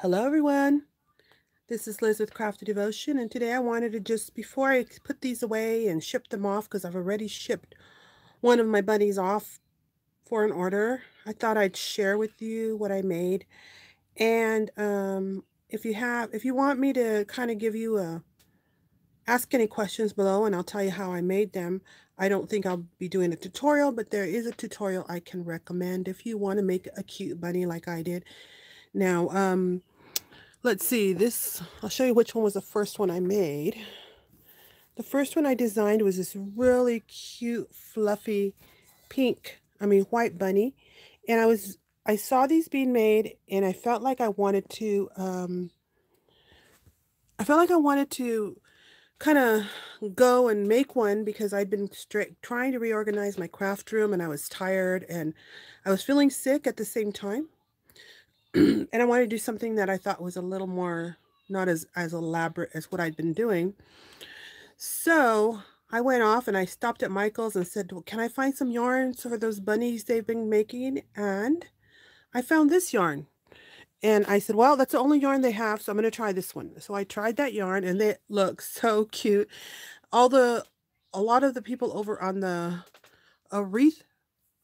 Hello everyone, this is Liz with Crafty Devotion, and today I wanted to just, before I put these away and ship them off, because I've already shipped one of my bunnies off for an order, I thought I'd share with you what I made. And if you want me to kind of give you ask any questions below and I'll tell you how I made them. I don't think I'll be doing a tutorial, but there is a tutorial I can recommend if you want to make a cute bunny like I did. Now, let's see, I'll show you which one was the first one I made. The first one I designed was this really cute, fluffy, white bunny. And I saw these being made and I felt like I wanted to, kind of go and make one because I'd been trying to reorganize my craft room and I was tired and I was feeling sick at the same time. And I wanted to do something that I thought was a little more, not as elaborate as what I'd been doing. So I went off and I stopped at Michael's and said, well, can I find some yarns for those bunnies they've been making? And I found this yarn. And I said, well, that's the only yarn they have, so I'm going to try this one. So I tried that yarn and it looks so cute. A lot of the people over on the wreath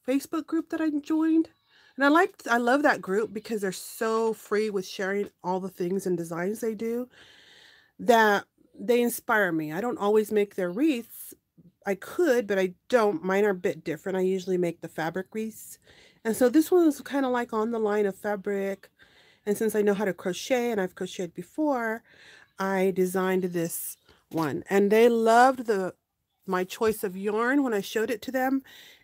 Facebook group that I joined, and I love that group because they're so free with sharing all the things and designs they do that they inspire me. I don't always make their wreaths. I could, but I don't. Mine are a bit different. I usually make the fabric wreaths. And so this one was kind of like on the line of fabric. And since I know how to crochet and I've crocheted before, I designed this one. And they loved my choice of yarn when I showed it to them.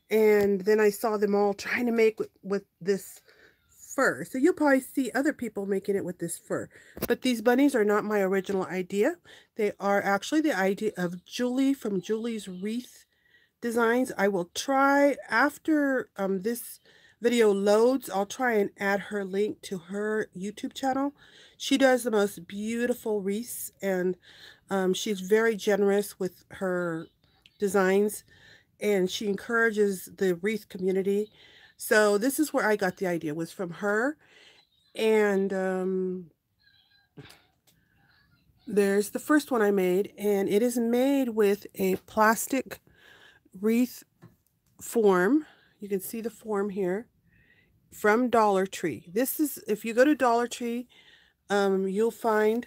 And then I saw them all trying to make with this fur. So you'll probably see other people making it with this fur. But these bunnies are not my original idea. They are actually the idea of Julie from Julie's Wreath Designs. I will try, after this video loads, I'll try and add her link to her YouTube channel. She does the most beautiful wreaths, and she's very generous with her designs, and she encourages the wreath community. So this is where I got the idea, was from her. And there's the first one I made, and it is made with a plastic wreath form. You can see the form here from Dollar Tree. This is, if you go to Dollar Tree, you'll find,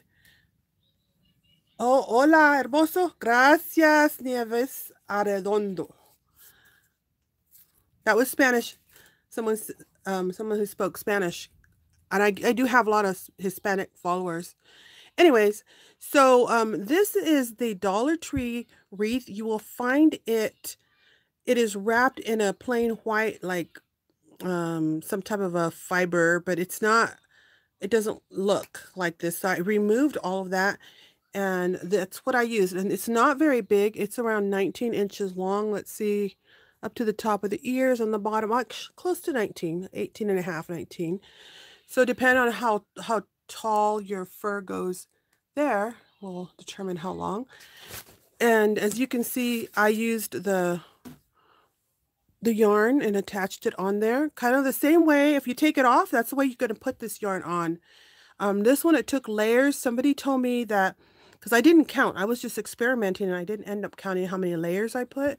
oh, hola, hermoso, gracias, Nieves Arredondo. That was Spanish. Someone who spoke Spanish. And I do have a lot of Hispanic followers. Anyways, so this is the Dollar Tree wreath. You will find it is wrapped in a plain white, like some type of a fiber, but it doesn't look like this. So I removed all of that, and that's what I used. And it's not very big. It's around 19 inches long. Let's see, up to the top of the ears, on the bottom, close to 19, 18 and a half, 19. So depending on how tall your fur goes there will determine how long. And as you can see, I used the yarn and attached it on there. Kind of the same way, if you take it off, that's the way you're going to put this yarn on. This one, it took layers. Somebody told me that, because I didn't count. I was just experimenting and I didn't end up counting how many layers I put.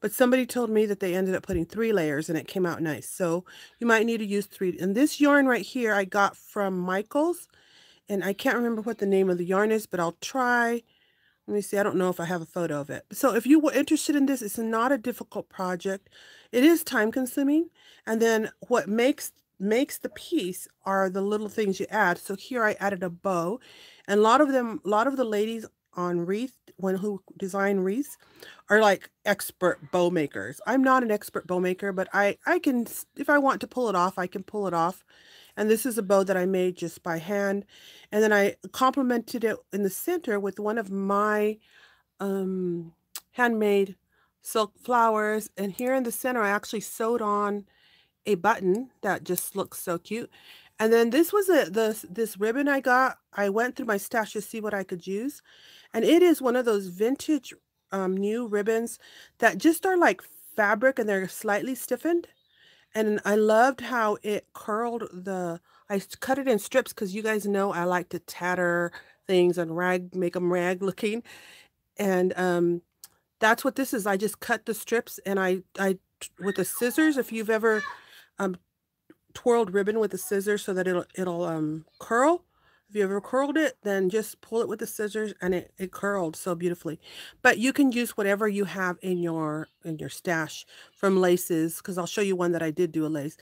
But somebody told me that they ended up putting 3 layers and it came out nice. So you might need to use 3. And this yarn right here I got from Michael's. And I can't remember what the name of the yarn is, but I'll try. Let me see. I don't know if I have a photo of it. So if you were interested in this, it's not a difficult project. It is time consuming. And then what makes the piece are the little things you add. So here I added a bow. And a lot of the ladies on wreath, who design wreaths, are like expert bow makers. I'm not an expert bow maker, but I can, if I want to pull it off, I can pull it off. And this is a bow that I made just by hand. And then I complemented it in the center with one of my handmade silk flowers. And here in the center, I actually sewed on a button that just looks so cute. And then this was this ribbon I got. I went through my stash to see what I could use. And it is one of those vintage new ribbons that just are like fabric and they're slightly stiffened. And I loved how it curled the I cut it in strips because you guys know I like to tatter things and make them rag looking. And that's what this is. I just cut the strips and with the scissors, if you've ever um, twirled ribbon with the scissors so that it'll curl. If you ever curled it, then just pull it with the scissors and it curled so beautifully. But you can use whatever you have in your stash from laces, because I'll show you one that I did do a lace.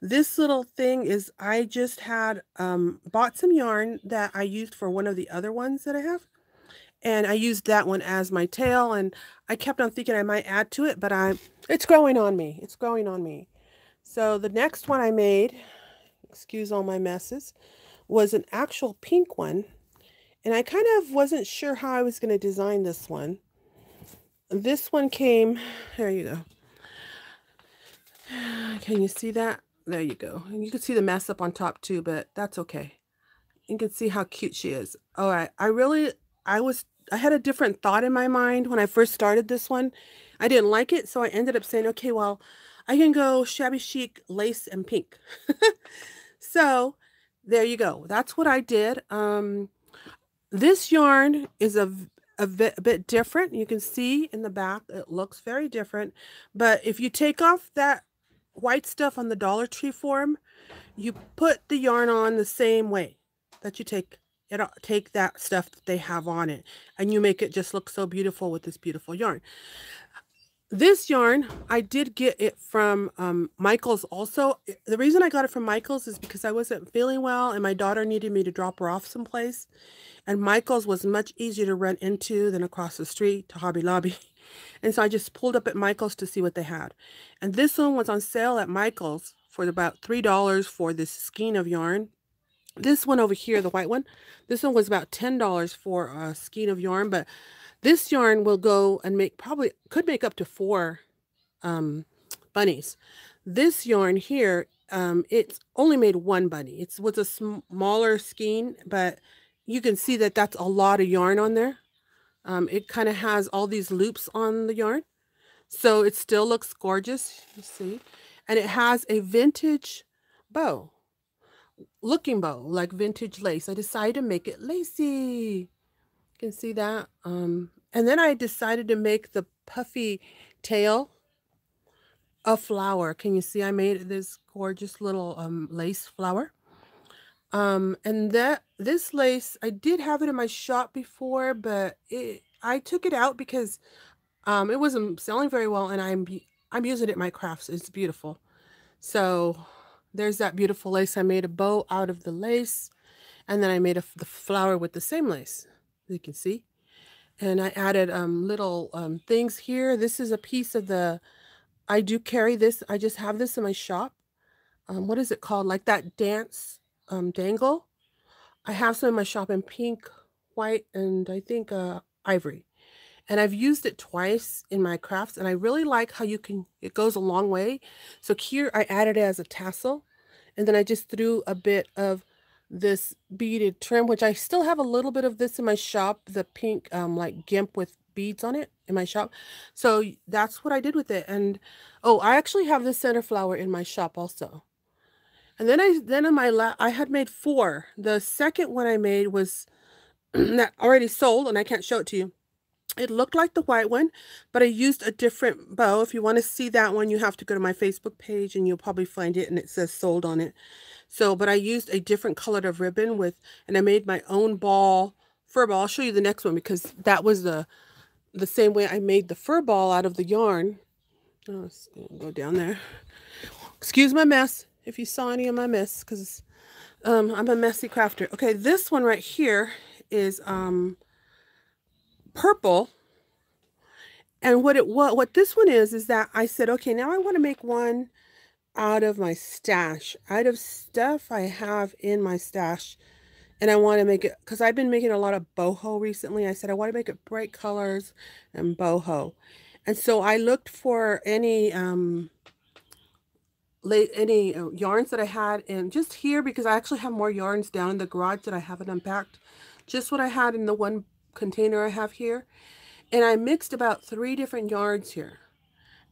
This little thing is I just had bought some yarn that I used for one of the other ones that I have. And I used that one as my tail, and I kept on thinking I might add to it, but it's growing on me. It's growing on me. So the next one I made, excuse all my messes, was an actual pink one. And I kind of wasn't sure how I was going to design this one. This one came, there you go. Can you see that? There you go. And you can see the mess up on top too, but that's okay. You can see how cute she is. All right. I had a different thought in my mind when I first started this one. I didn't like it, so I ended up saying, okay, well, I can go shabby chic, lace, and pink. So there you go. That's what I did. This yarn is a bit different. You can see in the back, it looks very different. But if you take off that white stuff on the Dollar Tree form, you put the yarn on the same way that you take that stuff that they have on it, and you make it just look so beautiful with this beautiful yarn. This yarn, I did get it from Michael's also. The reason I got it from Michael's is because I wasn't feeling well and my daughter needed me to drop her off someplace. And Michael's was much easier to run into than across the street to Hobby Lobby. And so I just pulled up at Michael's to see what they had. And this one was on sale at Michael's for about $3 for this skein of yarn. This one over here, the white one, this one was about $10 for a skein of yarn, but this yarn will go and could make up to 4 bunnies. This yarn here, it's only made 1 bunny. It was a smaller skein, but you can see that that's a lot of yarn on there. It kind of has all these loops on the yarn, so it still looks gorgeous, you see. And it has a vintage bow, looking bow, like vintage lace. I decided to make it lacy. You can see that. And then I decided to make the puffy tail a flower. Can you see I made this gorgeous little lace flower? And this lace, I did have it in my shop before, but I took it out because it wasn't selling very well, and I'm using it in my crafts. It's beautiful. So there's that beautiful lace. I made a bow out of the lace, and then I made the flower with the same lace, you can see. And I added little things here. This is a piece of I do carry this. I just have this in my shop. What is it called? Like that dance dangle. I have some in my shop in pink, white, and I think ivory. And I've used it twice in my crafts, and I really like how it goes a long way. So here I added it as a tassel, and then I just threw a bit of this beaded trim, which I still have a little bit of this in my shop, the pink like gimp with beads on it in my shop. So that's what I did with it. And oh, I actually have this center flower in my shop also. And then I had made 4. The second one I made was that already sold, and I can't show it to you. It looked like the white one, but I used a different bow. If you want to see that one, you have to go to my Facebook page and you'll probably find it, and it says sold on it. So, but I used a different color of ribbon and I made my own fur ball. I'll show you the next one because that was the same way I made the fur ball out of the yarn. Oh, let's go down there. Excuse my mess if you saw any of my mess, because I'm a messy crafter. Okay, this one right here is purple. And what this one is that I said, okay, now I want to make one out of my stash, out of stuff I have in my stash. And I want to make it, because I've been making a lot of boho recently. I said I want to make it bright colors and boho. And so I looked for any yarns that I had in just here, because I actually have more yarns down in the garage that I haven't unpacked. Just what I had in the one container I have here. And I mixed about 3 different yarns here.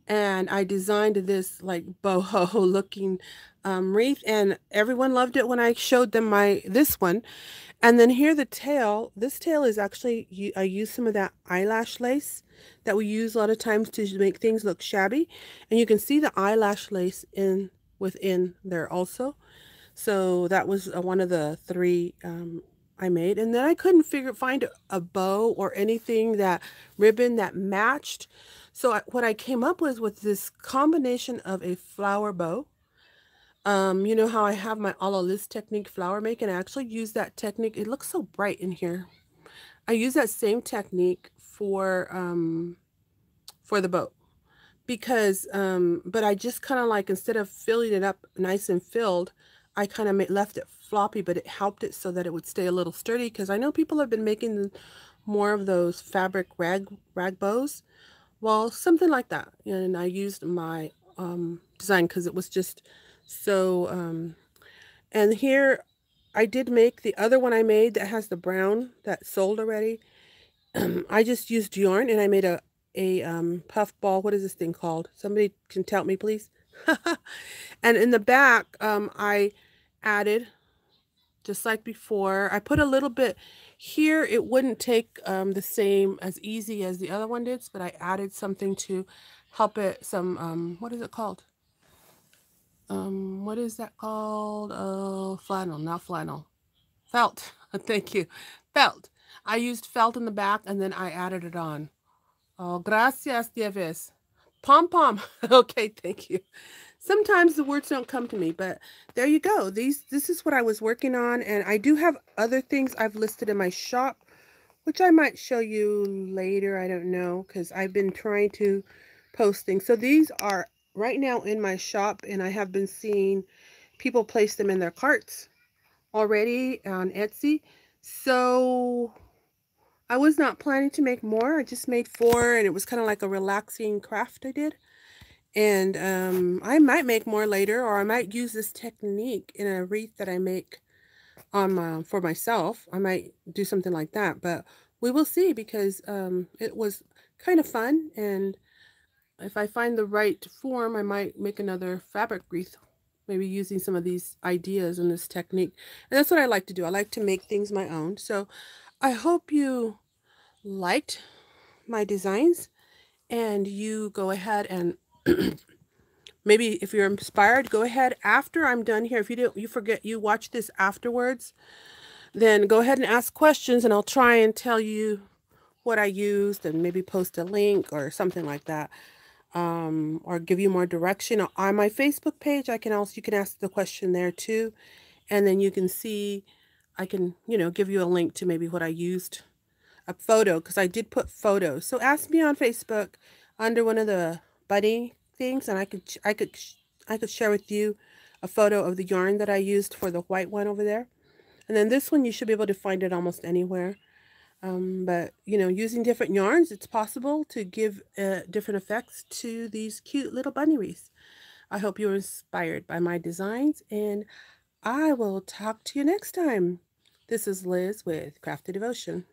and I designed this like boho looking wreath, and everyone loved it when I showed them this one. And then here the tail. This tail is actually I use some of that eyelash lace that we use a lot of times to make things look shabby, and you can see the eyelash lace in within there also. So that was one of the three I made. And then I couldn't find a bow or anything that ribbon that matched. So what I came up with this combination of a flower bow. You know how I have my a la list technique flower making? I actually use that technique. It looks so bright in here. I use that same technique for the bow because but I just kind of like, instead of filling it up nice and filled, I kind of left it floppy, but it helped it so that it would stay a little sturdy, because I know people have been making more of those fabric rag bows. Well, something like that. And I used my design because it was just so and here I did make the other one I made that has the brown that sold already. I just used yarn and I made a puff ball. What is this thing called? Somebody can tell me, please. And in the back, I added, just like before, I put a little bit here. It wouldn't take the same as easy as the other one did, but I added something to help it. Some what is it called? What is that called? Oh, flannel, not flannel. Felt. Thank you. Felt. I used felt in the back and then I added it on. Oh, gracias, Dieves. Pom pom. Okay, thank you. Sometimes the words don't come to me, but there you go. This is what I was working on, and I do have other things I've listed in my shop, which I might show you later. I don't know, because I've been trying to post things. So these are right now in my shop, and I have been seeing people place them in their carts already on Etsy. So I was not planning to make more. I just made 4, and it was kind of like a relaxing craft I did. And I might make more later, or I might use this technique in a wreath that I make on for myself. I might do something like that, but we will see, because it was kind of fun. And if I find the right form, I might make another fabric wreath, maybe using some of these ideas and this technique. And that's what I like to do. I like to make things my own. So I hope you liked my designs, and you go ahead and maybe if you're inspired, go ahead after I'm done here. If you forget, you watch this afterwards, then go ahead and ask questions, and I'll try and tell you what I used, and maybe post a link or something like that, or give you more direction on my Facebook page. You can ask the question there too, and then you can see. I can give you a link to maybe what I used, a photo, because I did put photos. So ask me on Facebook under one of the buddy things, and I could share with you a photo of the yarn that I used for the white one over there. And then this one, you should be able to find it almost anywhere. But using different yarns, it's possible to give different effects to these cute little bunny wreaths. I hope you're inspired by my designs, and I will talk to you next time. This is Liz with Crafty Devotion.